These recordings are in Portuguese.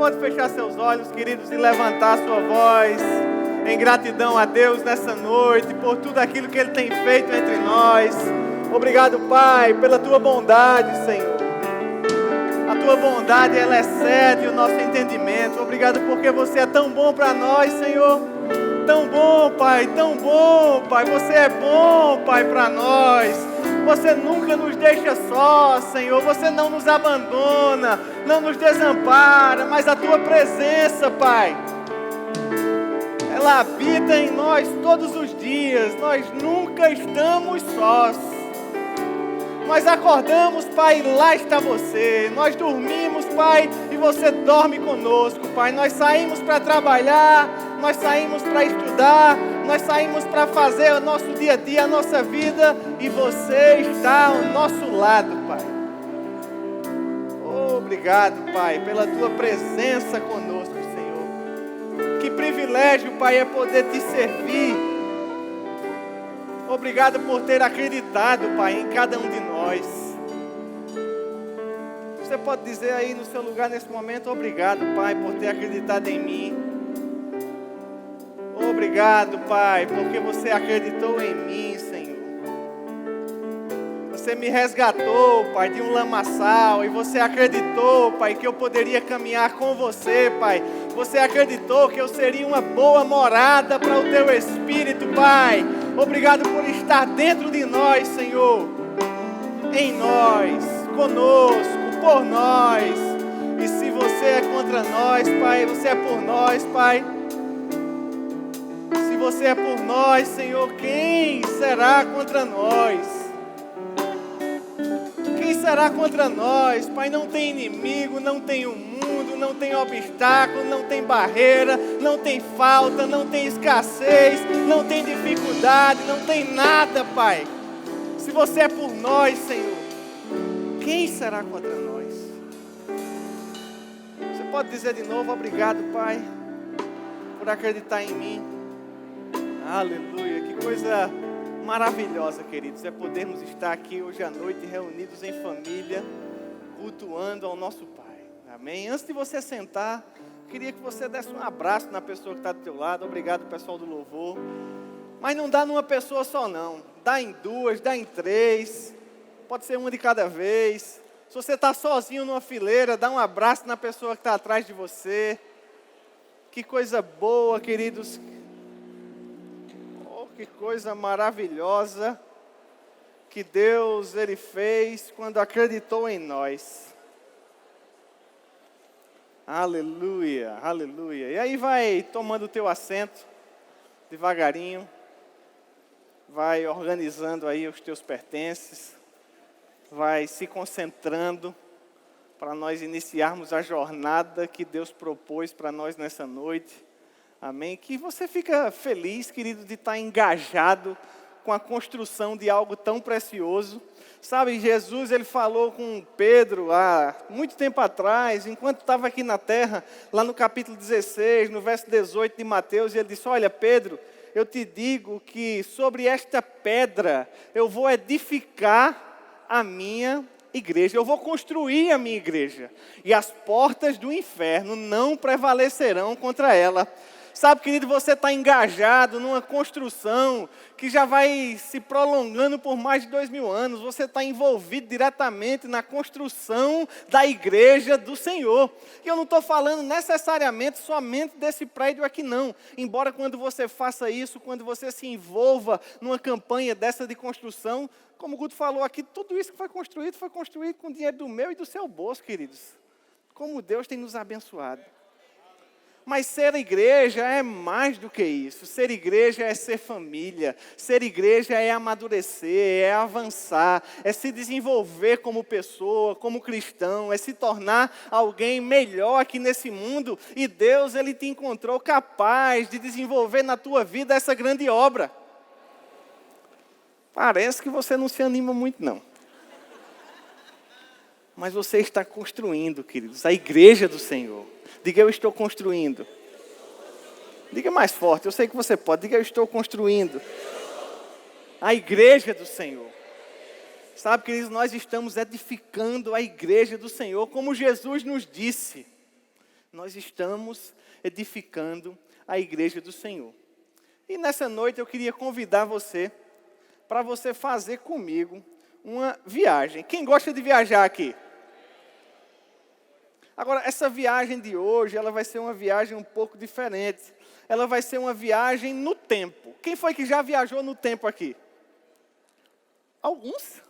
pode fechar seus olhos, queridos, e levantar sua voz em gratidão a Deus nessa noite, por tudo aquilo que Ele tem feito entre nós. Obrigado, Pai, pela Tua bondade, Senhor. A Tua bondade, ela excede o nosso entendimento. Obrigado porque Você é tão bom para nós, Senhor. Tão bom, Pai, tão bom, Pai. Você é bom, Pai, para nós. Você nunca nos deixa só, Senhor. Você não nos abandona, não nos desampara, mas a Tua presença, Pai, ela habita em nós todos os dias. Nós nunca estamos sós. Nós acordamos, Pai, e lá está Você. Nós dormimos, Pai, e Você dorme conosco, Pai. Nós saímos para trabalhar, nós saímos para estudar, nós saímos para fazer o nosso dia a dia, a nossa vida, e Você está ao nosso lado, Pai. Obrigado, Pai, pela Tua presença conosco, Senhor. Que privilégio, Pai, é poder Te servir. Obrigado por ter acreditado, Pai, em cada um de nós. Você pode dizer aí no seu lugar nesse momento: obrigado, Pai, por ter acreditado em mim. Obrigado, Pai, porque Você acreditou em mim, Senhor. Você me resgatou, Pai, de um lamaçal, e Você acreditou, Pai, que eu poderia caminhar com Você, Pai. Você acreditou que eu seria uma boa morada para o Teu Espírito, Pai. Obrigado por estar dentro de nós, Senhor. Em nós, conosco, por nós. E se Você é contra nós, Pai, Você é por nós, Pai. Se Você é por nós, Senhor, quem será contra nós? Quem será contra nós? Pai, não tem inimigo, não tem o mundo, não tem obstáculo, não tem barreira, não tem falta, não tem escassez, não tem dificuldade, não tem nada, Pai. Se Você é por nós, Senhor, quem será contra nós? Você pode dizer de novo: obrigado, Pai, por acreditar em mim. Aleluia, que coisa maravilhosa, queridos, é podermos estar aqui hoje à noite reunidos em família, cultuando ao nosso Pai. Amém? Antes de você sentar, queria que você desse um abraço na pessoa que está do teu lado. Obrigado, pessoal do louvor. Mas não dá numa pessoa só, não. Dá em duas, dá em três. Pode ser uma de cada vez. Se você está sozinho numa fileira, dá um abraço na pessoa que está atrás de você. Que coisa boa, queridos. Que coisa maravilhosa que Deus, Ele fez quando acreditou em nós. Aleluia, aleluia. E aí vai tomando o teu assento, devagarinho. Vai organizando aí os teus pertences. Vai se concentrando para nós iniciarmos a jornada que Deus propôs para nós nessa noite. Amém? Que você fica feliz, querido, de estar engajado com a construção de algo tão precioso. Sabe, Jesus, Ele falou com Pedro há muito tempo atrás, enquanto estava aqui na terra, lá no capítulo 16, no verso 18 de Mateus, e Ele disse: olha, Pedro, eu te digo que sobre esta pedra eu vou edificar a minha igreja, eu vou construir a minha igreja, e as portas do inferno não prevalecerão contra ela. Sabe, querido, você está engajado numa construção que já vai se prolongando por mais de 2000 anos. Você está envolvido diretamente na construção da igreja do Senhor. E eu não estou falando necessariamente somente desse prédio aqui, não. Embora quando você faça isso, quando você se envolva numa campanha dessa de construção, como o Guto falou aqui, tudo isso que foi construído com dinheiro do meu e do seu bolso, queridos. Como Deus tem nos abençoado. Mas ser igreja é mais do que isso. Ser igreja é ser família. Ser igreja é amadurecer, é avançar, é se desenvolver como pessoa, como cristão, é se tornar alguém melhor aqui nesse mundo. E Deus, Ele te encontrou capaz de desenvolver na tua vida essa grande obra. Parece que você não se anima muito, não. Mas você está construindo, queridos, a igreja do Senhor. Diga: eu estou construindo. Diga mais forte, eu sei que você pode. Diga: eu estou construindo a igreja do Senhor. Sabe, queridos, nós estamos edificando a igreja do Senhor, como Jesus nos disse. Nós estamos edificando a igreja do Senhor. E nessa noite eu queria convidar você para você fazer comigo uma viagem. Quem gosta de viajar aqui? Agora, essa viagem de hoje, ela vai ser uma viagem um pouco diferente. Ela vai ser uma viagem no tempo. Quem foi que já viajou no tempo aqui? Alguns?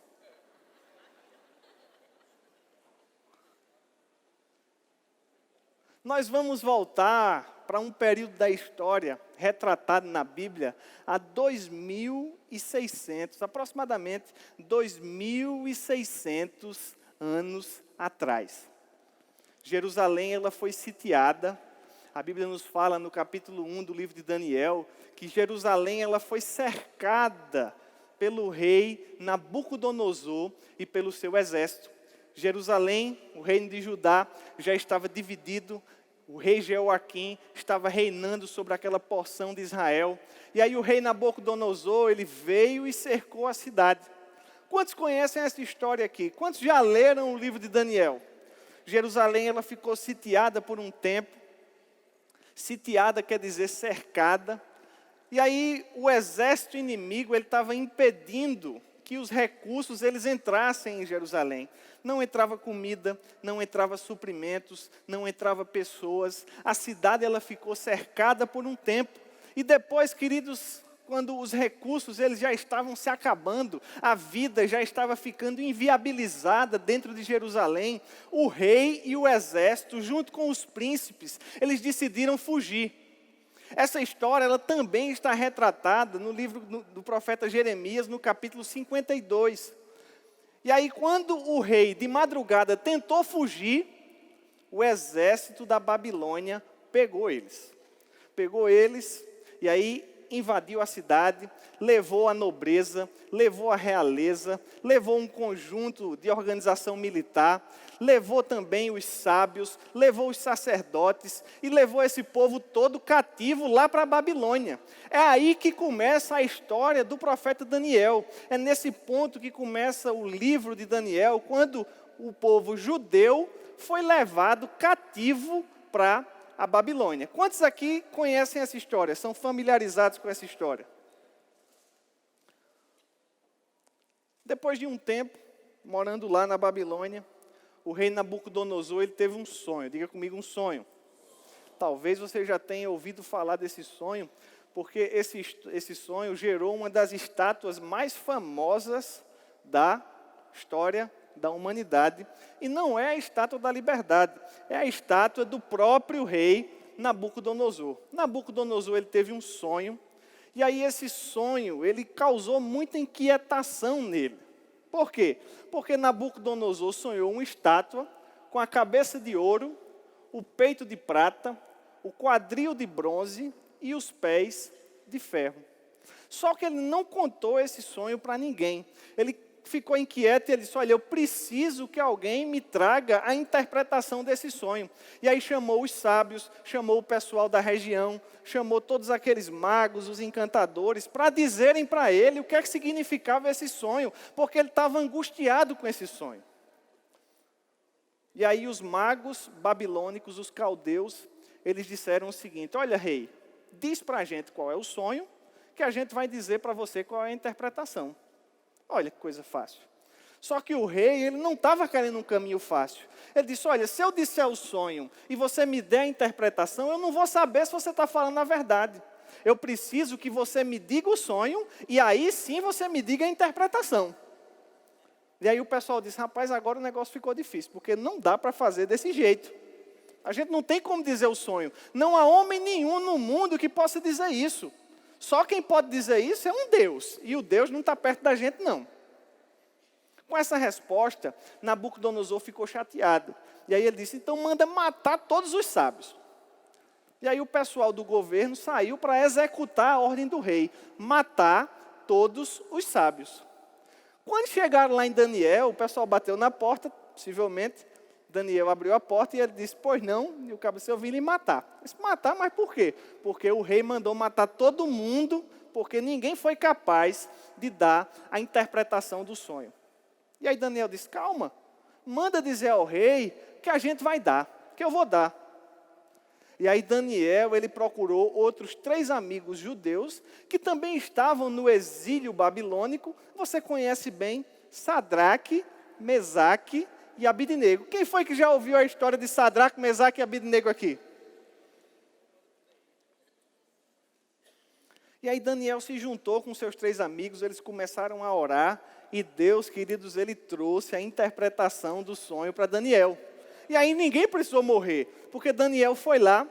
Nós vamos voltar para um período da história retratado na Bíblia há 2.600, aproximadamente 2.600 anos atrás. Jerusalém, ela foi sitiada. A Bíblia nos fala no capítulo 1 do livro de Daniel que Jerusalém ela foi cercada pelo rei Nabucodonosor e pelo seu exército. Jerusalém, o reino de Judá, já estava dividido. O rei Jeoaquim estava reinando sobre aquela porção de Israel. E aí o rei Nabucodonosor, ele veio e cercou a cidade. Quantos conhecem essa história aqui? Quantos já leram o livro de Daniel? Jerusalém, ela ficou sitiada por um tempo. Sitiada quer dizer cercada. E aí o exército inimigo, ele estava impedindo que os recursos eles entrassem em Jerusalém. Não entrava comida, não entrava suprimentos, não entrava pessoas. A cidade ela ficou cercada por um tempo. E depois, queridos, quando os recursos eles já estavam se acabando, a vida já estava ficando inviabilizada dentro de Jerusalém, o rei e o exército, junto com os príncipes, eles decidiram fugir. Essa história ela também está retratada no livro do profeta Jeremias, no capítulo 52. E aí, quando o rei, de madrugada, tentou fugir, o exército da Babilônia pegou eles. Pegou eles e aí invadiu a cidade, levou a nobreza, levou a realeza, levou um conjunto de organização militar, levou também os sábios, levou os sacerdotes e levou esse povo todo cativo lá para a Babilônia. É aí que começa a história do profeta Daniel. É nesse ponto que começa o livro de Daniel, quando o povo judeu foi levado cativo para a Babilônia. Quantos aqui conhecem essa história? São familiarizados com essa história? Depois de um tempo, morando lá na Babilônia, o rei Nabucodonosor, ele teve um sonho. Diga comigo, um sonho. Talvez você já tenha ouvido falar desse sonho, porque esse sonho gerou uma das estátuas mais famosas da história da humanidade. E não é a estátua da liberdade, é a estátua do próprio rei Nabucodonosor. Nabucodonosor, ele teve um sonho, e aí esse sonho, ele causou muita inquietação nele. Por quê? Porque Nabucodonosor sonhou uma estátua com a cabeça de ouro, o peito de prata, o quadril de bronze e os pés de ferro. Só que ele não contou esse sonho para ninguém. Ele ficou inquieto e ele disse, olha, eu preciso que alguém me traga a interpretação desse sonho. E aí chamou os sábios, chamou o pessoal da região, chamou todos aqueles magos, os encantadores, para dizerem para ele o que é que significava esse sonho, porque ele estava angustiado com esse sonho. E aí os magos babilônicos, os caldeus, eles disseram o seguinte, olha rei, diz para a gente qual é o sonho, que a gente vai dizer para você qual é a interpretação. Olha que coisa fácil. Só que o rei, ele não estava querendo um caminho fácil. Ele disse, olha, se eu disser o sonho e você me der a interpretação, eu não vou saber se você está falando a verdade. Eu preciso que você me diga o sonho e aí sim você me diga a interpretação. E aí o pessoal disse, rapaz, agora o negócio ficou difícil, porque não dá para fazer desse jeito. A gente não tem como dizer o sonho. Não há homem nenhum no mundo que possa dizer isso. Só quem pode dizer isso é um Deus. E o Deus não está perto da gente, não. Com essa resposta, Nabucodonosor ficou chateado. E aí ele disse, então manda matar todos os sábios. E aí o pessoal do governo saiu para executar a ordem do rei. Matar todos os sábios. Quando chegaram lá em Daniel, o pessoal bateu na porta, possivelmente. Daniel abriu a porta e ele disse, pois não, e o cabo disse, eu vim lhe matar. Ele disse, matar, mas por quê? Porque o rei mandou matar todo mundo, porque ninguém foi capaz de dar a interpretação do sonho. E aí Daniel disse, calma, manda dizer ao rei que a gente vai dar, que eu vou dar. E aí Daniel, ele procurou outros 3 amigos judeus que também estavam no exílio babilônico. Você conhece bem Sadraque, Mesaque e Abidnego. Quem foi que já ouviu a história de Sadraque, Mesaque e Abidnego aqui? E aí Daniel se juntou com seus 3 amigos, eles começaram a orar, e Deus, queridos, ele trouxe a interpretação do sonho para Daniel. E aí ninguém precisou morrer, porque Daniel foi lá,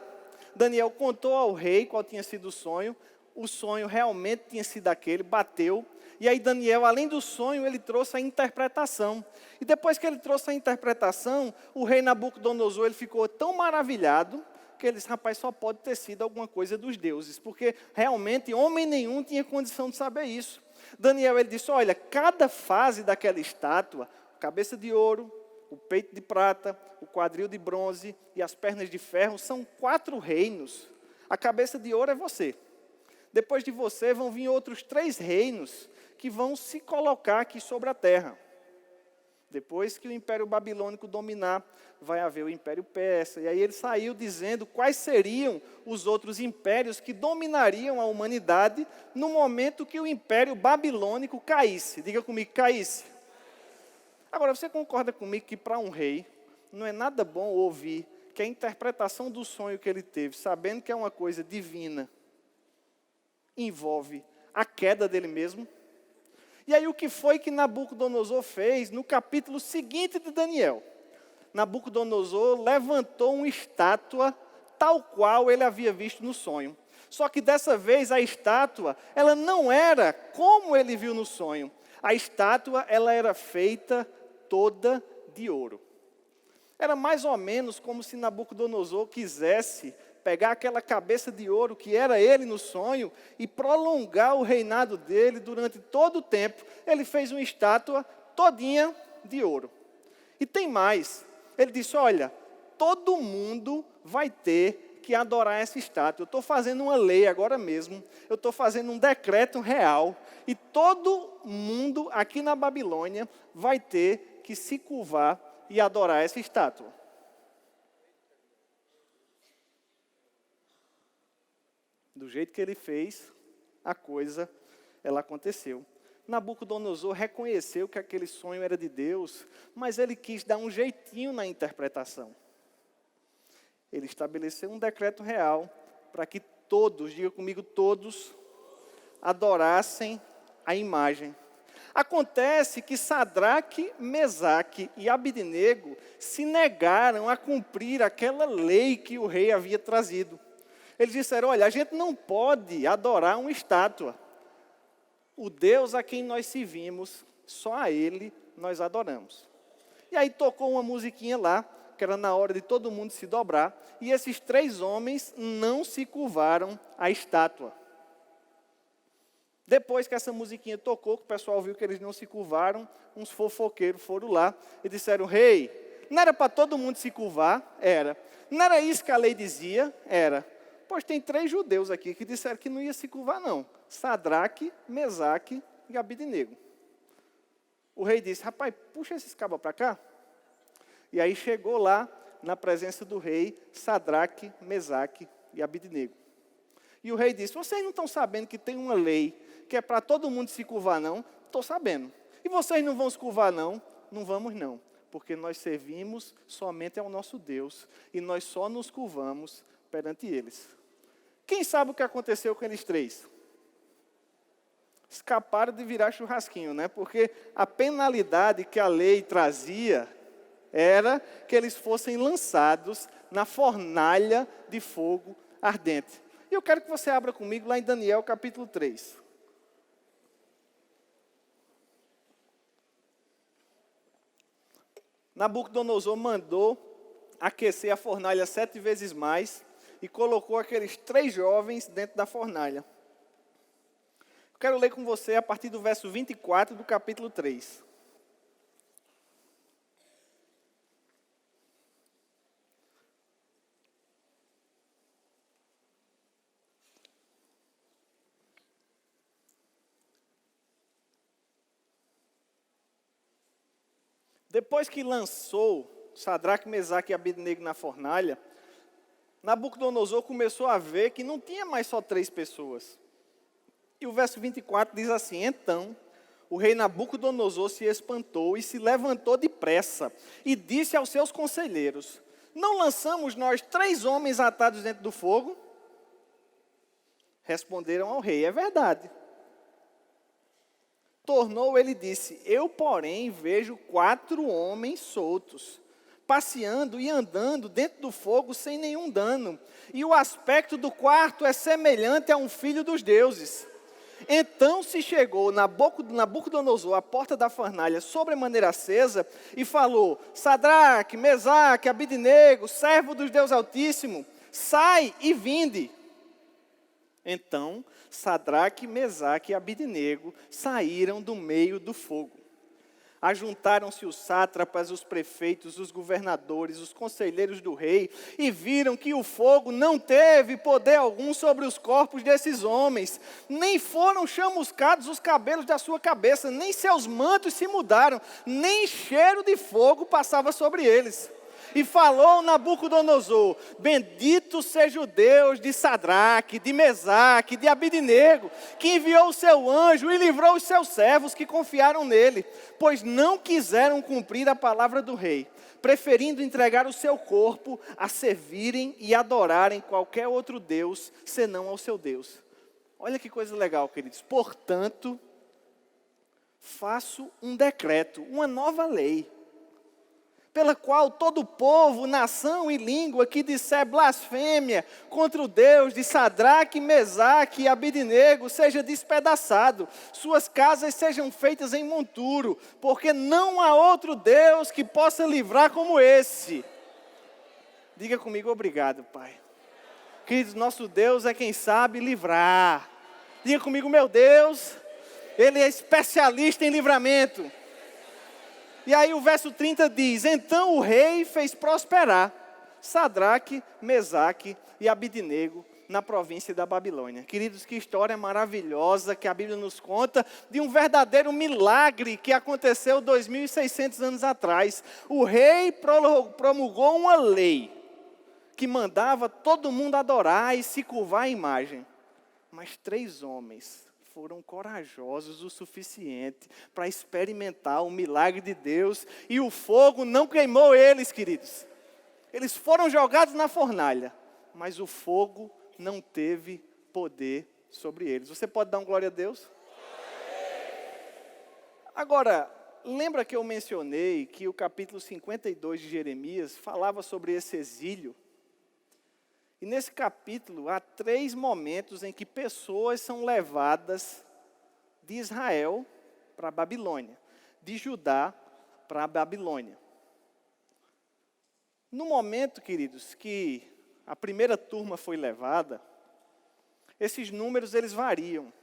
Daniel contou ao rei qual tinha sido o sonho realmente tinha sido aquele, bateu. E aí Daniel, além do sonho, ele trouxe a interpretação. E depois que ele trouxe a interpretação, o rei Nabucodonosor, ele ficou tão maravilhado, que ele disse, rapaz, só pode ter sido alguma coisa dos deuses, porque realmente homem nenhum tinha condição de saber isso. Daniel, ele disse, olha, cada fase daquela estátua, cabeça de ouro, o peito de prata, o quadril de bronze e as pernas de ferro, são 4 reinos. A cabeça de ouro é você. Depois de você vão vir outros 3 reinos que vão se colocar aqui sobre a terra. Depois que o Império Babilônico dominar, vai haver o Império Persa. E aí ele saiu dizendo quais seriam os outros impérios que dominariam a humanidade no momento que o Império Babilônico caísse. Diga comigo, caísse. Agora, você concorda comigo que para um rei, não é nada bom ouvir que a interpretação do sonho que ele teve, sabendo que é uma coisa divina, envolve a queda dele mesmo? E aí o que foi que Nabucodonosor fez no capítulo seguinte de Daniel? Nabucodonosor levantou uma estátua tal qual ele havia visto no sonho. Só que dessa vez a estátua, ela não era como ele viu no sonho. A estátua, ela era feita toda de ouro. Era mais ou menos como se Nabucodonosor quisesse pegar aquela cabeça de ouro que era ele no sonho e prolongar o reinado dele durante todo o tempo. Ele fez uma estátua todinha de ouro. E tem mais. Ele disse, olha, todo mundo vai ter que adorar essa estátua. Eu estou fazendo uma lei agora mesmo. Eu estou fazendo um decreto real. E todo mundo aqui na Babilônia vai ter que se curvar e adorar essa estátua. Do jeito que ele fez, a coisa, ela aconteceu. Nabucodonosor reconheceu que aquele sonho era de Deus, mas ele quis dar um jeitinho na interpretação. Ele estabeleceu um decreto real para que todos, diga comigo, todos, adorassem a imagem. Acontece que Sadraque, Mesaque e Abidnego se negaram a cumprir aquela lei que o rei havia trazido. Eles disseram, olha, a gente não pode adorar uma estátua. O Deus a quem nós servimos, só a Ele nós adoramos. E aí tocou uma musiquinha lá, que era na hora de todo mundo se dobrar, e esses 3 homens não se curvaram à estátua. Depois que essa musiquinha tocou, que o pessoal viu que eles não se curvaram, uns fofoqueiros foram lá e disseram, rei, não era para todo mundo se curvar? Era. Não era isso que a lei dizia? Era. Pois tem 3 judeus aqui que disseram que não ia se curvar não. Sadraque, Mesaque e Abidnego. O rei disse, rapaz, puxa esses cabas para cá. E aí chegou lá, na presença do rei, Sadraque, Mesaque e Abidnego. E o rei disse, vocês não estão sabendo que tem uma lei que é para todo mundo se curvar não? Estou sabendo. E vocês não vão se curvar não? Não vamos não. Porque nós servimos somente ao nosso Deus. E nós só nos curvamos perante eles. Quem sabe o que aconteceu com eles 3? Escaparam de virar churrasquinho, né? Porque a penalidade que a lei trazia era que eles fossem lançados na fornalha de fogo ardente. E eu quero que você abra comigo lá em Daniel capítulo 3. Nabucodonosor mandou aquecer a fornalha 7 vezes mais e colocou aqueles 3 jovens dentro da fornalha. Eu quero ler com você a partir do verso 24 do capítulo 3. Depois que lançou Sadraque, Mesaque e Abidnego na fornalha, Nabucodonosor começou a ver que não tinha mais só 3 pessoas. E o verso 24 diz assim: então o rei Nabucodonosor se espantou e se levantou depressa e disse aos seus conselheiros: não lançamos nós 3 homens atados dentro do fogo? Responderam ao rei: é verdade. Tornou ele e disse: eu, porém, vejo 4 homens soltos, passeando e andando dentro do fogo sem nenhum dano. E o aspecto do quarto é semelhante a um filho dos deuses. Então se chegou Nabucodonosor à porta da fornalha sobremaneira acesa e falou: Sadraque, Mesaque, Abidnego, servo dos Deus Altíssimo, sai e vinde. Então Sadraque, Mesaque e Abidnego saíram do meio do fogo. Ajuntaram-se os sátrapas, os prefeitos, os governadores, os conselheiros do rei, e viram que o fogo não teve poder algum sobre os corpos desses homens, nem foram chamuscados os cabelos da sua cabeça, nem seus mantos se mudaram, nem cheiro de fogo passava sobre eles. E falou Nabucodonosor: bendito seja o Deus de Sadraque, de Mesaque, de Abidnego, que enviou o seu anjo e livrou os seus servos que confiaram nele, pois não quiseram cumprir a palavra do rei, preferindo entregar o seu corpo a servirem e adorarem qualquer outro Deus, senão ao seu Deus. Olha que coisa legal, queridos. Portanto, faço um decreto, uma nova lei, pela qual todo povo, nação e língua que disser blasfêmia contra o Deus de Sadraque, Mesaque e Abidnego seja despedaçado, suas casas sejam feitas em monturo, porque não há outro Deus que possa livrar como esse. Diga comigo: obrigado, Pai. Queridos, nosso Deus é quem sabe livrar. Diga comigo: meu Deus, Ele é especialista em livramento. E aí o verso 30 diz: então o rei fez prosperar Sadraque, Mesaque e Abidnego na província da Babilônia. Queridos, que história maravilhosa que a Bíblia nos conta de um verdadeiro milagre que aconteceu 2.600 anos atrás. O rei promulgou uma lei que mandava todo mundo adorar e se curvar à imagem. Mas 3 homens foram corajosos o suficiente para experimentar o milagre de Deus, e o fogo não queimou eles, queridos. Eles foram jogados na fornalha, mas o fogo não teve poder sobre eles. Você pode dar um glória a Deus? Agora, lembra que eu mencionei que o capítulo 52 de Jeremias falava sobre esse exílio? E nesse capítulo há 3 momentos em que pessoas são levadas de Israel para a Babilônia, de Judá para a Babilônia. No momento, queridos, que a primeira turma foi levada, esses números eles variam.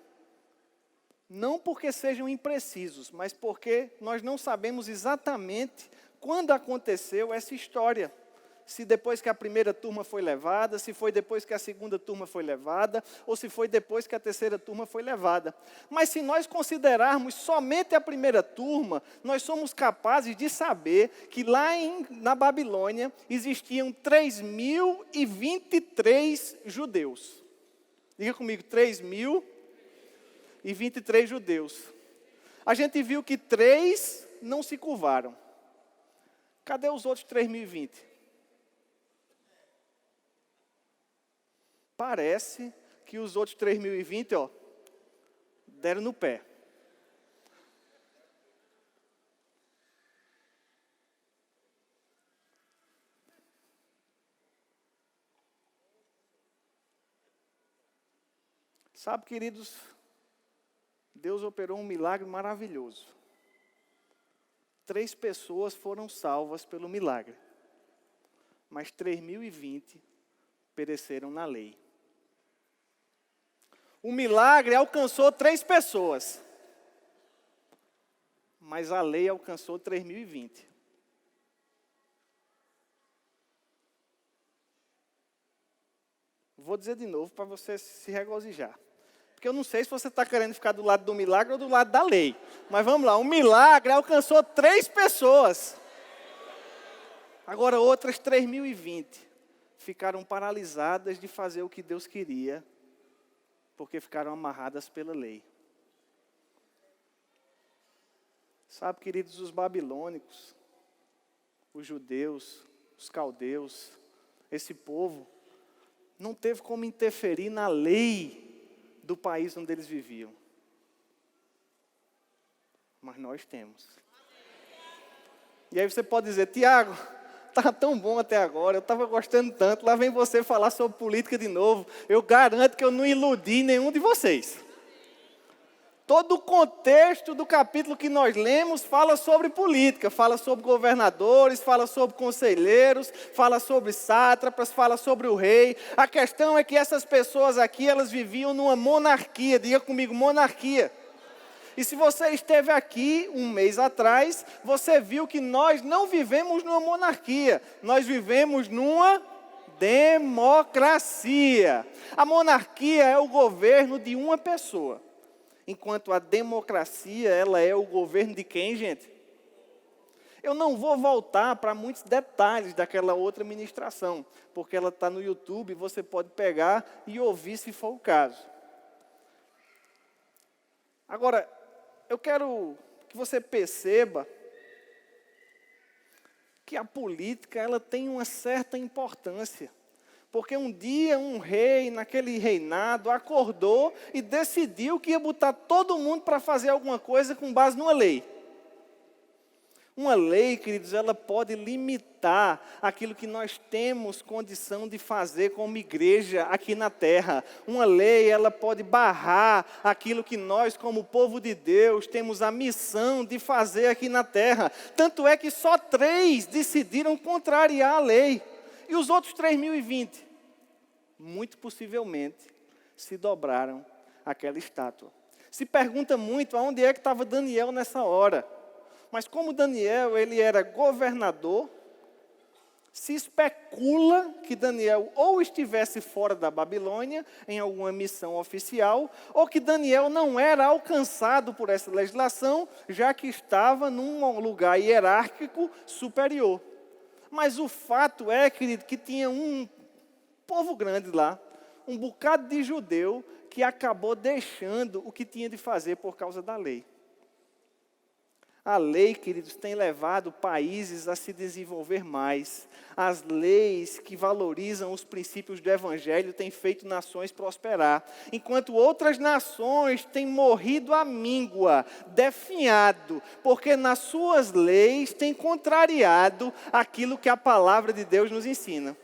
Não porque sejam imprecisos, mas porque nós não sabemos exatamente quando aconteceu essa história. Se depois que a primeira turma foi levada, se foi depois que a segunda turma foi levada, ou se foi depois que a terceira turma foi levada. Mas se nós considerarmos somente a primeira turma, nós somos capazes de saber que lá na Babilônia existiam 3.023 judeus. Diga comigo: 3.023 judeus. A gente viu que 3 não se curvaram. Cadê os outros 3.020? Parece que os outros 3.020, deram no pé. Sabe, queridos, Deus operou um milagre maravilhoso. 3 pessoas foram salvas pelo milagre, mas 3.020 pereceram na lei. O milagre alcançou 3 pessoas, mas a lei alcançou 3.020. Vou dizer de novo para você se regozijar. Porque eu não sei se você está querendo ficar do lado do milagre ou do lado da lei. Mas vamos lá, o milagre alcançou 3 pessoas. Agora outras 3.020 ficaram paralisadas de fazer o que Deus queria, porque ficaram amarradas pela lei. Sabe, queridos, os babilônicos, os judeus, os caldeus, esse povo, não teve como interferir na lei do país onde eles viviam. Mas nós temos. E aí você pode dizer, Tiago, estava tão bom até agora, eu estava gostando tanto, lá vem você falar sobre política de novo. Eu garanto que eu não iludi nenhum de vocês. Todo o contexto do capítulo que nós lemos fala sobre política, fala sobre governadores, fala sobre conselheiros, fala sobre sátrapas, fala sobre o rei. A questão é que essas pessoas aqui, elas viviam numa monarquia, diga comigo, monarquia. E se você esteve aqui um mês atrás, você viu que nós não vivemos numa monarquia, nós vivemos numa democracia. A monarquia é o governo de uma pessoa, enquanto a democracia, ela é o governo de quem, gente? Eu não vou voltar para muitos detalhes daquela outra ministração, porque ela está no YouTube, você pode pegar e ouvir se for o caso. Agora, eu quero que você perceba que a política, ela tem uma certa importância. Porque um dia um rei, naquele reinado, acordou e decidiu que ia botar todo mundo para fazer alguma coisa com base numa lei. Uma lei, queridos, ela pode limitar aquilo que nós temos condição de fazer como igreja aqui na terra. Uma lei, ela pode barrar aquilo que nós, como povo de Deus, temos a missão de fazer aqui na terra. Tanto é que só 3 decidiram contrariar a lei. E os outros 3.020, muito possivelmente, se dobraram àquela estátua. Se pergunta muito aonde é que estava Daniel nessa hora. Mas como Daniel, ele era governador, se especula que Daniel ou estivesse fora da Babilônia, em alguma missão oficial, ou que Daniel não era alcançado por essa legislação, já que estava num lugar hierárquico superior. Mas o fato é, querido, que tinha um povo grande lá, um bocado de judeu, que acabou deixando o que tinha de fazer por causa da lei. A lei, queridos, tem levado países a se desenvolver mais. As leis que valorizam os princípios do Evangelho têm feito nações prosperar. Enquanto outras nações têm morrido à míngua, definhado, porque nas suas leis têm contrariado aquilo que a palavra de Deus nos ensina.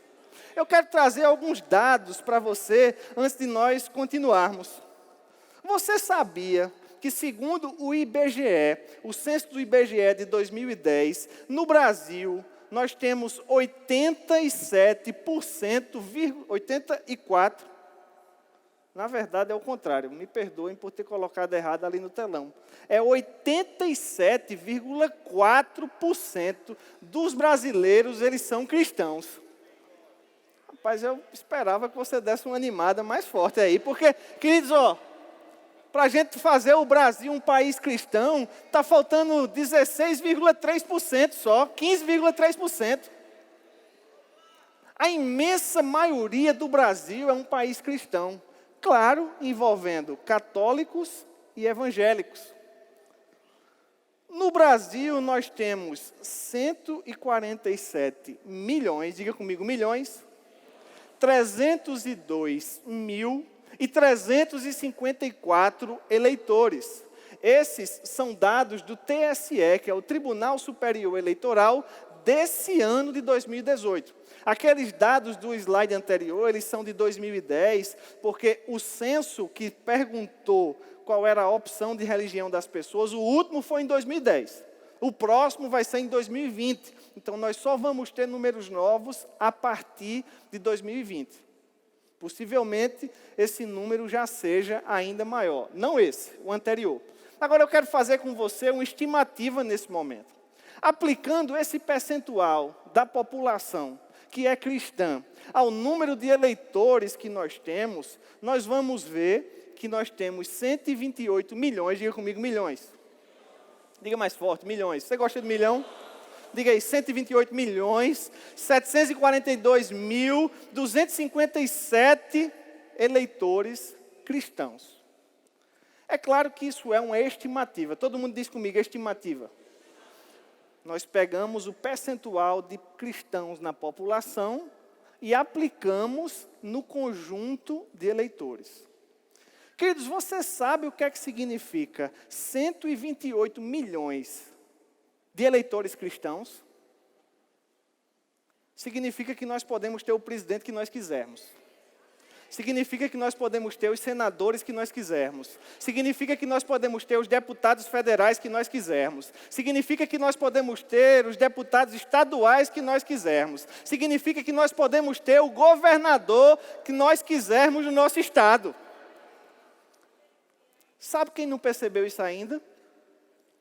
Eu quero trazer alguns dados para você antes de nós continuarmos. Você sabia que, segundo o IBGE, o censo do IBGE de 2010, no Brasil, nós temos 84%, na verdade é o contrário, me perdoem por ter colocado errado ali no telão. É 87,4% dos brasileiros, eles são cristãos. Rapaz, eu esperava que você desse uma animada mais forte aí, porque, queridos, para a gente fazer o Brasil um país cristão, está faltando 16,3% só, 15,3%. A imensa maioria do Brasil é um país cristão. Claro, envolvendo católicos e evangélicos. No Brasil, nós temos 147 milhões, diga comigo, milhões, 302.354 eleitores. Esses são dados do TSE, que é o Tribunal Superior Eleitoral, desse ano de 2018. Aqueles dados do slide anterior, eles são de 2010, porque o censo que perguntou qual era a opção de religião das pessoas, o último foi em 2010. O próximo vai ser em 2020. Então, nós só vamos ter números novos a partir de 2020. Possivelmente, esse número já seja ainda maior. Não esse, o anterior. Agora, eu quero fazer com você uma estimativa nesse momento. Aplicando esse percentual da população que é cristã ao número de eleitores que nós temos, nós vamos ver que nós temos 128 milhões, diga comigo, milhões. Diga mais forte, milhões. Você gosta de milhão? diga aí, 128 milhões, 742 mil, 257 eleitores cristãos. É claro que isso é uma estimativa. Todo mundo diz comigo, estimativa. Nós pegamos o percentual de cristãos na população e aplicamos no conjunto de eleitores. Queridos, você sabe o que é que significa 128 milhões de eleitores cristãos? Significa que nós podemos ter o presidente que nós quisermos. Significa que nós podemos ter os senadores que nós quisermos. Significa que nós podemos ter os deputados federais que nós quisermos. Significa que nós podemos ter os deputados estaduais que nós quisermos. Significa que nós podemos ter o governador que nós quisermos no nosso estado. Sabe quem não percebeu isso ainda?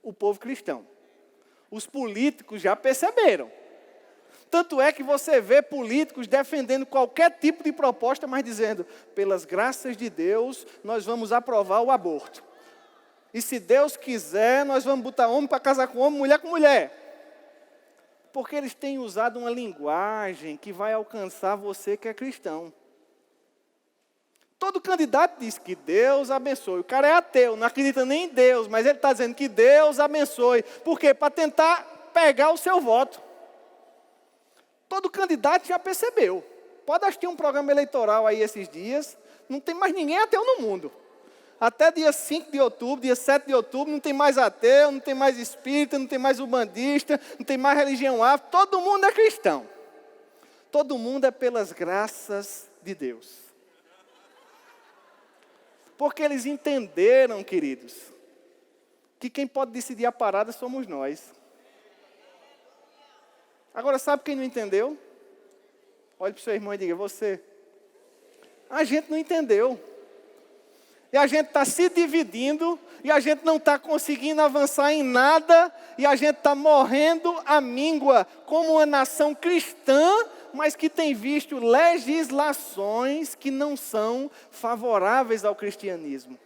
O povo cristão. Os políticos já perceberam. Tanto é que você vê políticos defendendo qualquer tipo de proposta, mas dizendo, pelas graças de Deus, nós vamos aprovar o aborto. E se Deus quiser, nós vamos botar homem para casar com homem, mulher com mulher. Porque eles têm usado uma linguagem que vai alcançar você que é cristão. Todo candidato diz que Deus abençoe. O cara é ateu, não acredita nem em Deus, mas ele está dizendo que Deus abençoe. Por quê? Para tentar pegar o seu voto. Todo candidato já percebeu. Pode assistir um programa eleitoral aí esses dias, não tem mais ninguém ateu no mundo. Até dia 5 de outubro, dia 7 de outubro, não tem mais ateu, não tem mais espírita, não tem mais umbandista, não tem mais religião afro, todo mundo é cristão. Todo mundo é pelas graças de Deus. Porque eles entenderam, queridos, que quem pode decidir a parada somos nós. Agora, sabe quem não entendeu? Olhe para o seu irmão e diga, você. A gente não entendeu. E a gente está se dividindo, e a gente não está conseguindo avançar em nada, e a gente está morrendo à míngua, como uma nação cristã, mas que tem visto legislações que não são favoráveis ao cristianismo.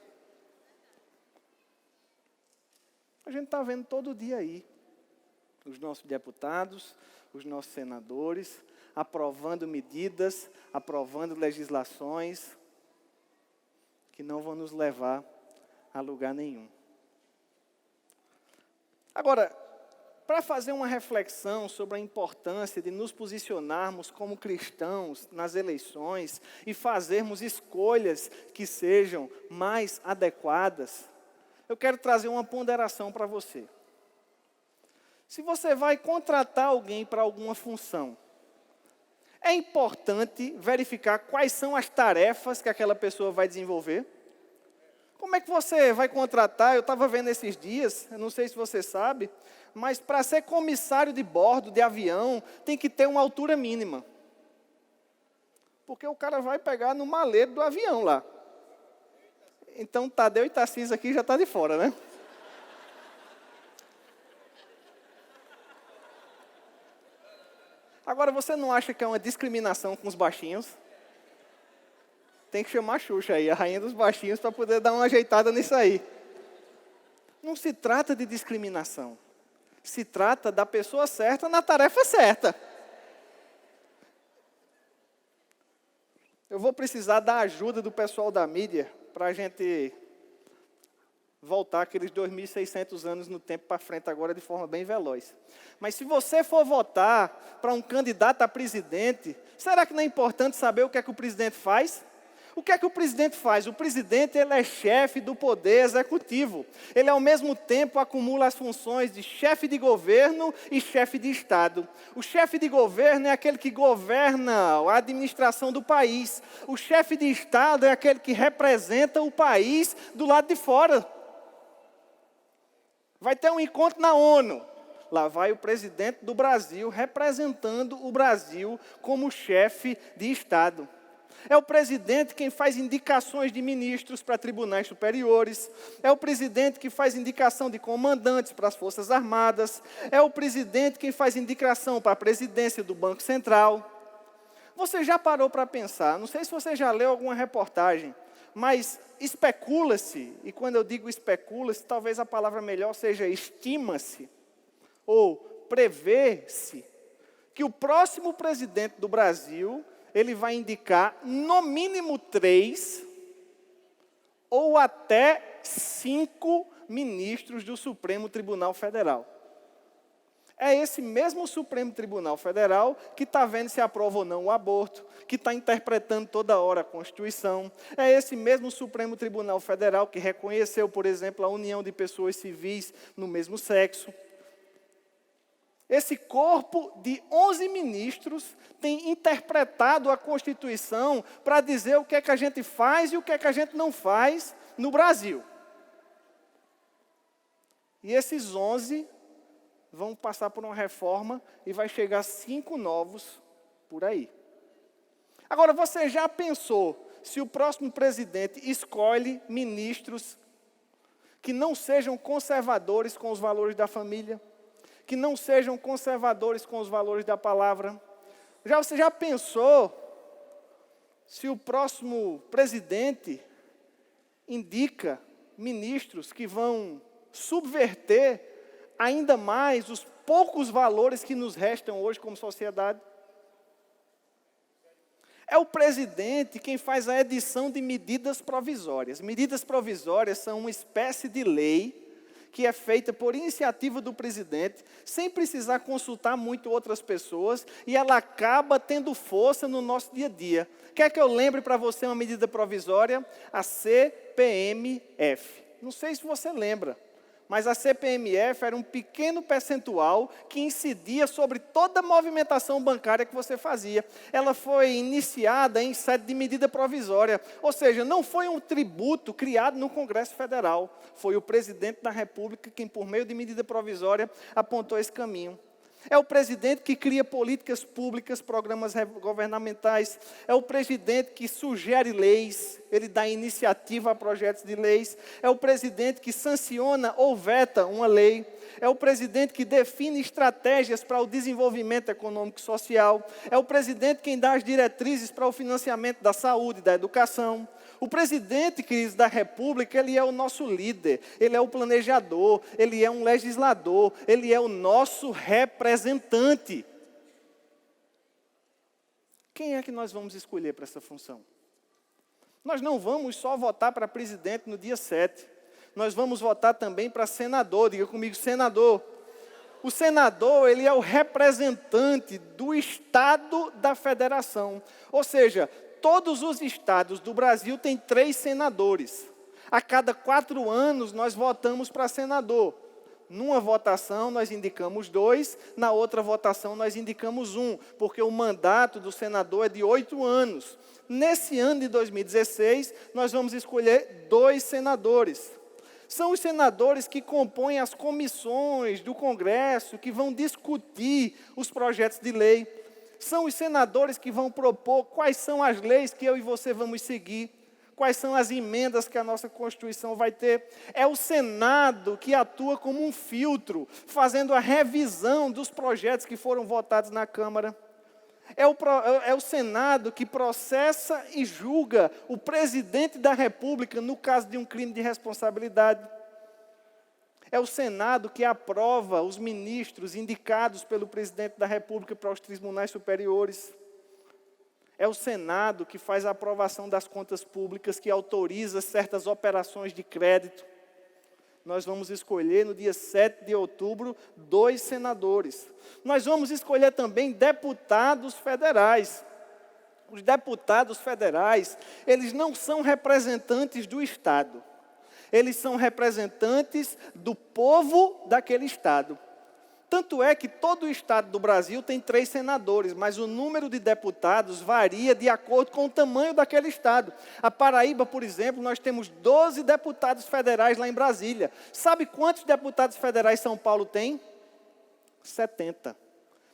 A gente está vendo todo dia aí. Os nossos deputados, os nossos senadores, aprovando medidas, aprovando legislações que não vão nos levar a lugar nenhum. Agora, para fazer uma reflexão sobre a importância de nos posicionarmos como cristãos nas eleições e fazermos escolhas que sejam mais adequadas, eu quero trazer uma ponderação para você. Se você vai contratar alguém para alguma função, é importante verificar quais são as tarefas que aquela pessoa vai desenvolver. Como é que você vai contratar? Eu estava vendo esses dias, eu não sei se você sabe, mas para ser comissário de bordo de avião, tem que ter uma altura mínima. Porque o cara vai pegar no malheiro do avião lá. Então, Tadeu e Tarcísio aqui já está de fora, né? Agora, você não acha que é uma discriminação com os baixinhos? Tem que chamar a Xuxa aí, a rainha dos baixinhos, para poder dar uma ajeitada nisso aí. Não se trata de discriminação. Se trata da pessoa certa na tarefa certa. Eu vou precisar da ajuda do pessoal da mídia para a gente voltar aqueles 2.600 anos no tempo para frente agora de forma bem veloz. Mas se você for votar para um candidato a presidente, será que não é importante saber o que é que o presidente faz? O que é que o presidente faz? O presidente, ele é chefe do poder executivo. Ele, ao mesmo tempo, acumula as funções de chefe de governo e chefe de Estado. O chefe de governo é aquele que governa a administração do país. O chefe de Estado é aquele que representa o país do lado de fora. Vai ter um encontro na ONU. Lá vai o presidente do Brasil, representando o Brasil como chefe de Estado. É o presidente quem faz indicações de ministros para tribunais superiores. É o presidente que faz indicação de comandantes para as Forças Armadas. É o presidente quem faz indicação para a presidência do Banco Central. Você já parou para pensar, não sei se você já leu alguma reportagem, mas especula-se, e quando eu digo especula-se, talvez a palavra melhor seja estima-se, ou prevê-se que o próximo presidente do Brasil, ele vai indicar no mínimo 3 ou até 5 ministros do Supremo Tribunal Federal. É esse mesmo Supremo Tribunal Federal que está vendo se aprova ou não o aborto, que está interpretando toda hora a Constituição. É esse mesmo Supremo Tribunal Federal que reconheceu, por exemplo, a união de pessoas civis no mesmo sexo. Esse corpo de 11 ministros tem interpretado a Constituição para dizer o que é que a gente faz e o que é que a gente não faz no Brasil. E esses 11 vão passar por uma reforma e vai chegar 5 novos por aí. Agora, você já pensou se o próximo presidente escolhe ministros que não sejam conservadores com os valores da família, que não sejam conservadores com os valores da palavra? Você já pensou se o próximo presidente indica ministros que vão subverter ainda mais os poucos valores que nos restam hoje como sociedade? É o presidente quem faz a edição de medidas provisórias. Medidas provisórias são uma espécie de lei que é feita por iniciativa do presidente, sem precisar consultar muito outras pessoas, e ela acaba tendo força no nosso dia a dia. Quer que eu lembre para você uma medida provisória? A CPMF. Não sei se você lembra, mas a CPMF era um pequeno percentual que incidia sobre toda a movimentação bancária que você fazia. Ela foi iniciada em sede de medida provisória, ou seja, não foi um tributo criado no Congresso Federal. Foi o presidente da República quem, por meio de medida provisória, apontou esse caminho. É o presidente que cria políticas públicas, programas governamentais. É o presidente que sugere leis, ele dá iniciativa a projetos de leis. É o presidente que sanciona ou veta uma lei. É o presidente que define estratégias para o desenvolvimento econômico e social. É o presidente quem dá as diretrizes para o financiamento da saúde, da educação. O presidente, queridos, da República, ele é o nosso líder, ele é o planejador, ele é um legislador, ele é o nosso representante. Quem é que nós vamos escolher para essa função? Nós não vamos só votar para presidente no dia 7. Nós vamos votar também para senador. Diga comigo, senador. O senador, ele é o representante do Estado da Federação. Ou seja, todos os estados do Brasil têm 3 senadores. A cada 4 anos, nós votamos para senador. Numa votação, nós indicamos 2, na outra votação, nós indicamos 1, porque o mandato do senador é de 8 anos. Nesse ano de 2016, nós vamos escolher 2 senadores. São os senadores que compõem as comissões do Congresso, que vão discutir os projetos de lei. São os senadores que vão propor quais são as leis que eu e você vamos seguir, quais são as emendas que a nossa Constituição vai ter. É o Senado que atua como um filtro, fazendo a revisão dos projetos que foram votados na Câmara. É o Senado que processa e julga o presidente da República no caso de um crime de responsabilidade. É o Senado que aprova os ministros indicados pelo presidente da República para os tribunais superiores. É o Senado que faz a aprovação das contas públicas, que autoriza certas operações de crédito. Nós vamos escolher no dia 7 de outubro 2 senadores. Nós vamos escolher também deputados federais. Os deputados federais, eles não são representantes do Estado. Eles são representantes do povo daquele Estado. Tanto é que todo o Estado do Brasil tem 3 senadores, mas o número de deputados varia de acordo com o tamanho daquele Estado. A Paraíba, por exemplo, nós temos 12 deputados federais lá em Brasília. Sabe quantos deputados federais São Paulo tem? 70.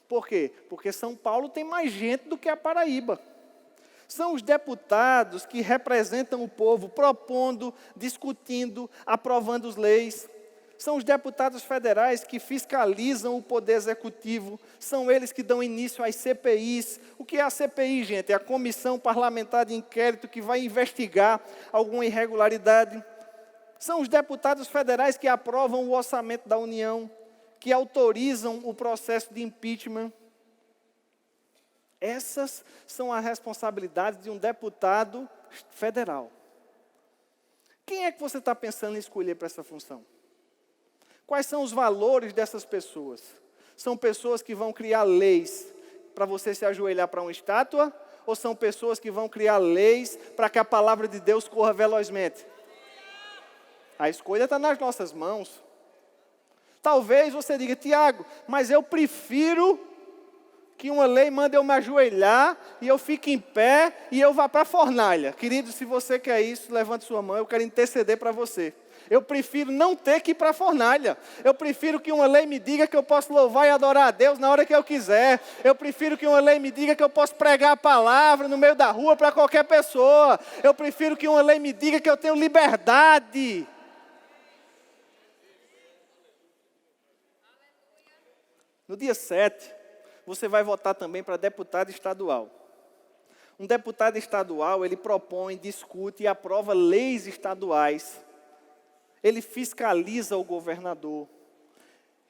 Por quê? Porque São Paulo tem mais gente do que a Paraíba. São os deputados que representam o povo, propondo, discutindo, aprovando as leis. São os deputados federais que fiscalizam o poder executivo. São eles que dão início às CPIs. O que é a CPI, gente? É a Comissão Parlamentar de Inquérito que vai investigar alguma irregularidade. São os deputados federais que aprovam o orçamento da União, que autorizam o processo de impeachment. Essas são as responsabilidades de um deputado federal. Quem é que você está pensando em escolher para essa função? Quais são os valores dessas pessoas? São pessoas que vão criar leis para você se ajoelhar para uma estátua? Ou são pessoas que vão criar leis para que a palavra de Deus corra velozmente? A escolha está nas nossas mãos. Talvez você diga, Tiago, mas eu prefiro que uma lei mande eu me ajoelhar e eu fique em pé e eu vá para a fornalha. Querido, se você quer isso, levante sua mão, eu quero interceder para você. Eu prefiro não ter que ir para a fornalha. Eu prefiro que uma lei me diga que eu posso louvar e adorar a Deus na hora que eu quiser. Eu prefiro que uma lei me diga que eu posso pregar a palavra no meio da rua para qualquer pessoa. Eu prefiro que uma lei me diga que eu tenho liberdade. No dia 7, você vai votar também para deputado estadual. Um deputado estadual, ele propõe, discute e aprova leis estaduais. Ele fiscaliza o governador.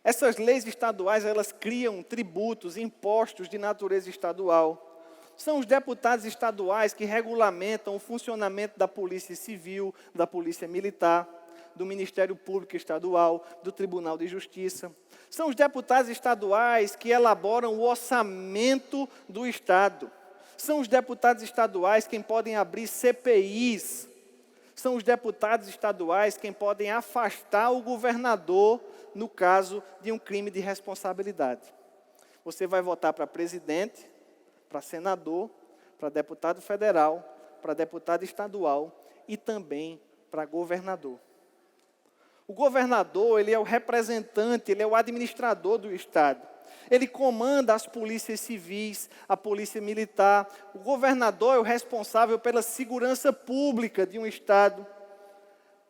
Essas leis estaduais, elas criam tributos, impostos de natureza estadual. São os deputados estaduais que regulamentam o funcionamento da Polícia Civil, da Polícia Militar, do Ministério Público Estadual, do Tribunal de Justiça. São os deputados estaduais que elaboram o orçamento do Estado. São os deputados estaduais quem podem abrir CPIs. São os deputados estaduais quem podem afastar o governador no caso de um crime de responsabilidade. Você vai votar para presidente, para senador, para deputado federal, para deputado estadual e também para governador. O governador, ele é o representante, ele é o administrador do Estado. Ele comanda as polícias civis, a polícia militar. O governador é o responsável pela segurança pública de um Estado.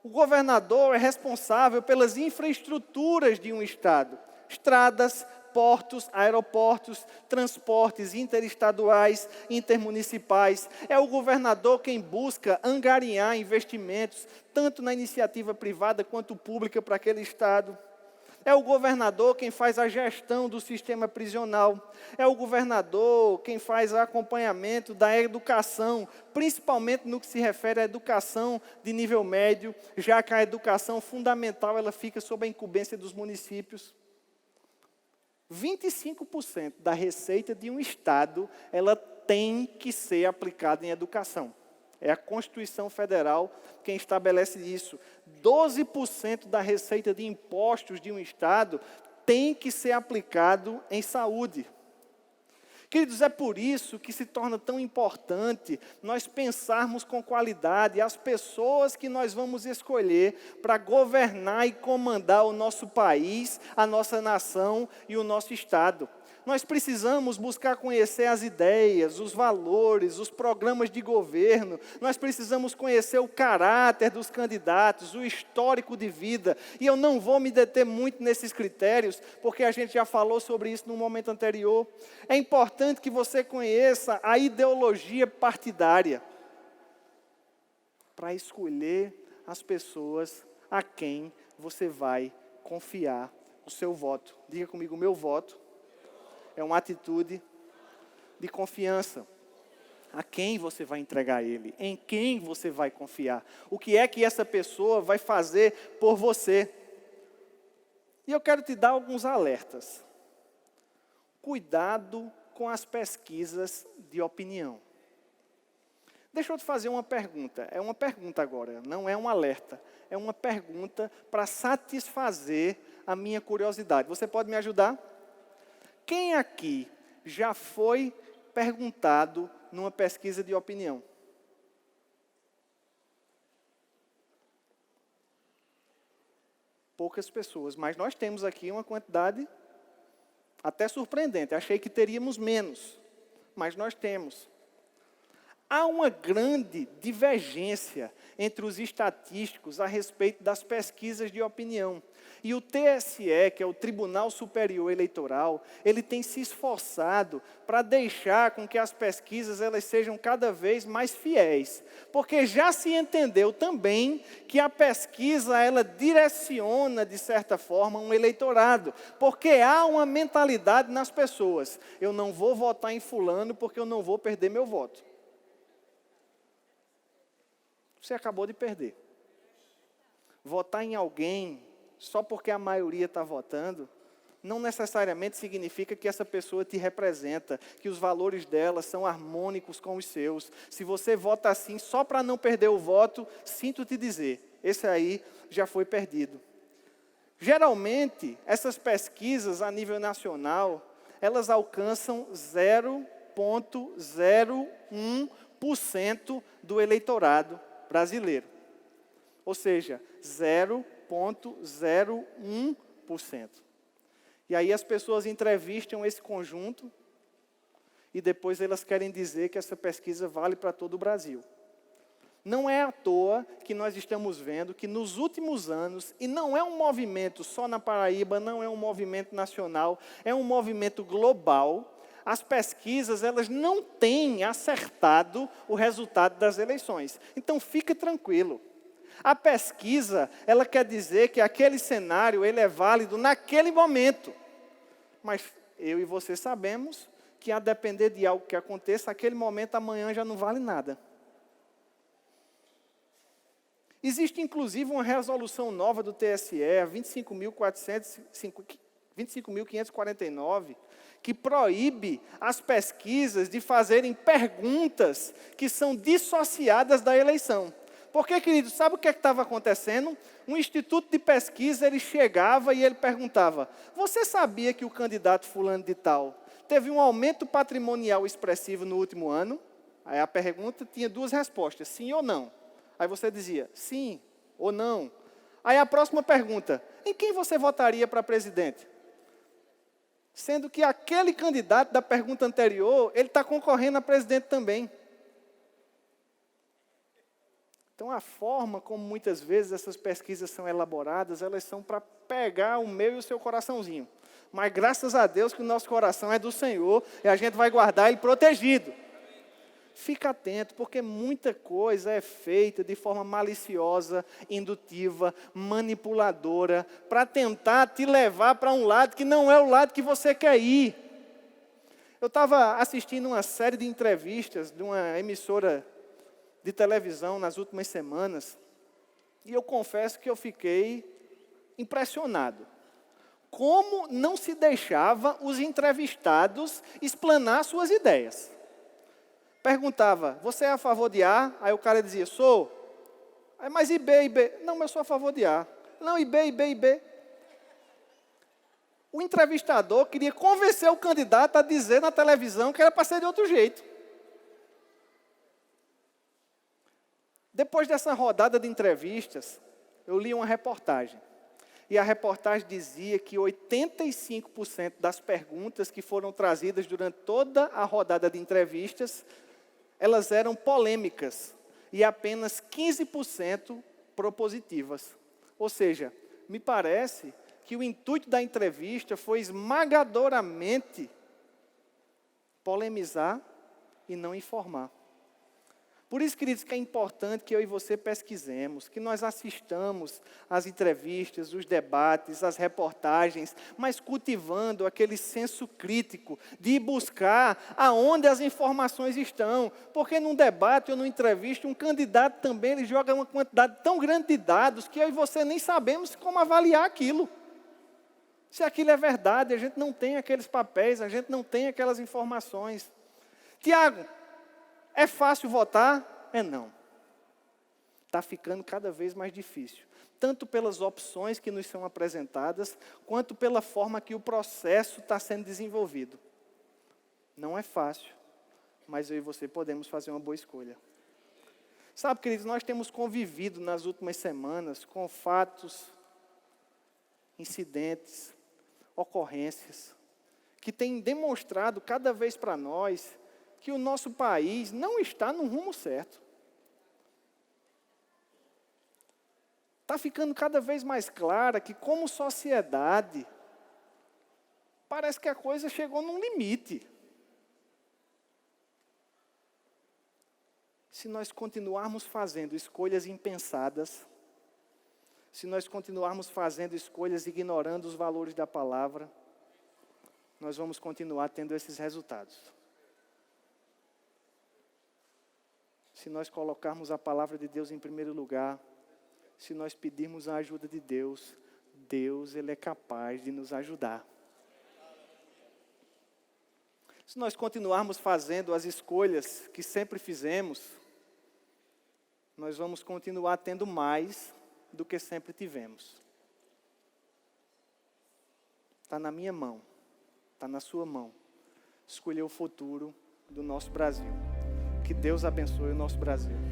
O governador é responsável pelas infraestruturas de um Estado. Estradas, portos, aeroportos, transportes interestaduais, intermunicipais. É o governador quem busca angariar investimentos, tanto na iniciativa privada quanto pública para aquele Estado. É o governador quem faz a gestão do sistema prisional. É o governador quem faz o acompanhamento da educação, principalmente no que se refere à educação de nível médio, já que a educação fundamental ela fica sob a incumbência dos municípios. 25% da receita de um Estado, ela tem que ser aplicada em educação. É a Constituição Federal quem estabelece isso. 12% da receita de impostos de um Estado tem que ser aplicado em saúde. Queridos, é por isso que se torna tão importante nós pensarmos com qualidade as pessoas que nós vamos escolher para governar e comandar o nosso país, a nossa nação e o nosso Estado. Nós precisamos buscar conhecer as ideias, os valores, os programas de governo. Nós precisamos conhecer o caráter dos candidatos, o histórico de vida. E eu não vou me deter muito nesses critérios, porque a gente já falou sobre isso no momento anterior. É importante que você conheça a ideologia partidária para escolher as pessoas a quem você vai confiar o seu voto. Diga comigo, meu voto é uma atitude de confiança. A quem você vai entregar ele? Em quem você vai confiar? O que é que essa pessoa vai fazer por você? E eu quero te dar alguns alertas. Cuidado com as pesquisas de opinião. Deixa eu te fazer uma pergunta. É uma pergunta agora, não é um alerta. É uma pergunta para satisfazer a minha curiosidade. Você pode me ajudar? Quem aqui já foi perguntado numa pesquisa de opinião? Poucas pessoas, mas nós temos aqui uma quantidade até surpreendente. Achei que teríamos menos, mas nós temos. Há uma grande divergência entre os estatísticos a respeito das pesquisas de opinião. E o TSE, que é o Tribunal Superior Eleitoral, ele tem se esforçado para deixar com que as pesquisas elas sejam cada vez mais fiéis. Porque já se entendeu também que a pesquisa ela direciona, de certa forma, um eleitorado. Porque há uma mentalidade nas pessoas. Eu não vou votar em fulano porque eu não vou perder meu voto. Você acabou de perder. Votar em alguém só porque a maioria está votando, não necessariamente significa que essa pessoa te representa, que os valores dela são harmônicos com os seus. Se você vota assim só para não perder o voto, sinto te dizer, esse aí já foi perdido. Geralmente, essas pesquisas a nível nacional, elas alcançam 0,01% do eleitorado brasileiro. Ou seja, 0,01%. E aí as pessoas entrevistam esse conjunto e depois elas querem dizer que essa pesquisa vale para todo o Brasil. Não é à toa que nós estamos vendo que nos últimos anos, e não é um movimento só na Paraíba, não é um movimento nacional, é um movimento global, as pesquisas elas não têm acertado o resultado das eleições. Então fique tranquilo. A pesquisa, ela quer dizer que aquele cenário ele é válido naquele momento. Mas eu e você sabemos que a depender de algo que aconteça, aquele momento amanhã já não vale nada. Existe inclusive uma resolução nova do TSE, 25.549, que proíbe as pesquisas de fazerem perguntas que são dissociadas da eleição. Porque, querido, sabe o que estava acontecendo? Um instituto de pesquisa, ele chegava e ele perguntava, você sabia que o candidato fulano de tal teve um aumento patrimonial expressivo no último ano? Aí a pergunta tinha duas respostas, sim ou não. Aí você dizia, sim ou não. Aí a próxima pergunta, em quem você votaria para presidente? Sendo que aquele candidato da pergunta anterior, ele está concorrendo a presidente também. Então, a forma como muitas vezes essas pesquisas são elaboradas, elas são para pegar o meu e o seu coraçãozinho. Mas graças a Deus que o nosso coração é do Senhor e a gente vai guardar ele protegido. Fica atento, porque muita coisa é feita de forma maliciosa, indutiva, manipuladora, para tentar te levar para um lado que não é o lado que você quer ir. Eu estava assistindo uma série de entrevistas de uma emissora de televisão nas últimas semanas, e eu confesso que eu fiquei impressionado. Como não se deixava os entrevistados explanar suas ideias. Perguntava, você é a favor de A? Aí o cara dizia, sou. Aí, mas e B, e B? Não, mas eu sou a favor de A. Não, e B, e B, e B. O entrevistador queria convencer o candidato a dizer na televisão que era para ser de outro jeito. Depois dessa rodada de entrevistas, eu li uma reportagem. E a reportagem dizia que 85% das perguntas que foram trazidas durante toda a rodada de entrevistas, elas eram polêmicas. E apenas 15% propositivas. Ou seja, me parece que o intuito da entrevista foi esmagadoramente polemizar e não informar. Por isso, queridos, que é importante que eu e você pesquisemos, que nós assistamos às entrevistas, os debates, as reportagens, mas cultivando aquele senso crítico de buscar aonde as informações estão. Porque num debate ou numa entrevista, um candidato também ele joga uma quantidade tão grande de dados que eu e você nem sabemos como avaliar aquilo. Se aquilo é verdade, a gente não tem aqueles papéis, a gente não tem aquelas informações. Tiago, é fácil votar? É não. Está ficando cada vez mais difícil. Tanto pelas opções que nos são apresentadas, quanto pela forma que o processo está sendo desenvolvido. Não é fácil, mas eu e você podemos fazer uma boa escolha. Sabe, queridos, nós temos convivido nas últimas semanas com fatos, incidentes, ocorrências, que têm demonstrado cada vez para nós que o nosso país não está no rumo certo. Está ficando cada vez mais clara que, como sociedade, parece que a coisa chegou num limite. Se nós continuarmos fazendo escolhas impensadas, se nós continuarmos fazendo escolhas ignorando os valores da palavra, nós vamos continuar tendo esses resultados. Se nós colocarmos a palavra de Deus em primeiro lugar, se nós pedirmos a ajuda de Deus, Deus, Ele é capaz de nos ajudar. Se nós continuarmos fazendo as escolhas que sempre fizemos, nós vamos continuar tendo mais do que sempre tivemos. Está na minha mão, está na sua mão, escolher o futuro do nosso Brasil. Que Deus abençoe o nosso Brasil.